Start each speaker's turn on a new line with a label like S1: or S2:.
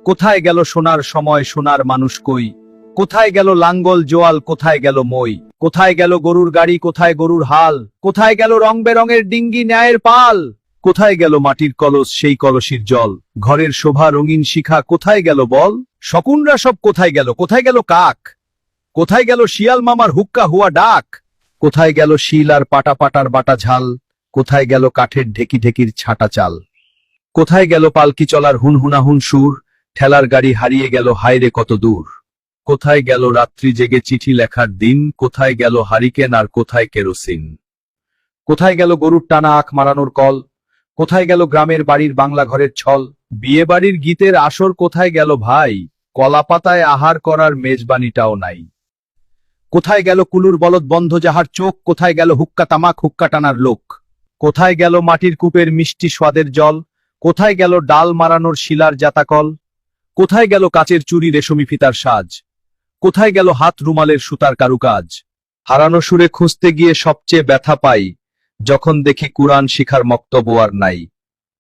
S1: কোথায় গেল সোনার সময়, সোনার মানুষ কই? কোথায় গেল লাঙ্গল জোয়াল, কোথায় গেল মই? কোথায় গেল গরুর গাড়ি, কোথায় গরুর হাল? কোথায় গেল রং বেরঙের ডিঙ্গি, ন্যায়ের পাল? কোথায় গেল মাটির কলস, সেই কলসির জল? ঘরের শোভা, রঙিন শিখা, কোথায় গেল বল? শকুনরা সব কোথায় গেল? কোথায় গেল কাক? কোথায় গেল শিয়াল মামার হুক্কা হুয়া ডাক? কোথায় গেল শিল আর পাটা পাটার বাটা ঝাল? কোথায় গেল কাঠের ঢেকি ঢেকির ছাটা চাল? কোথায় গেল পালকি চলার হুনহুনাহুন সুর? ঠেলার গাড়ি হারিয়ে গেল, হায়রে কত দূর। কোথায় গেল রাত্রি জেগে চিঠি লেখার দিন? কোথায় গেল হারিকেন আর কোথায় কেরোসিন? কোথায় গেল গরুর টানা আখ মারানোর কল? কোথায় গেল গ্রামের বাড়ির বাংলা ঘরের ছল? বিয়ে বাড়ির গীতের আসর কোথায় গেল ভাই? কলা পাতায় আহার করার মেজবানিটাও নাই। কোথায় গেল কুলুর বলদ বন্ধ যাহার চোখ? কোথায় গেল হুক্কা তামাক, হুক্কা টানার লোক? কোথায় গেল মাটির কূপের মিষ্টি স্বাদের জল? কোথায় গেল ডাল মারানোর শিলার জাতাকল? কোথায় গেল কাচের চুরি, রেশমি ফিতার সাজ? কোথায় গেল হাত রুমালের সুতার কারুকাজ? হারানো সুরে খুঁজতে গিয়ে সবচেয়ে ব্যথা পাই, যখন দেখি কুরআন শিখার মক্তব আর নাই।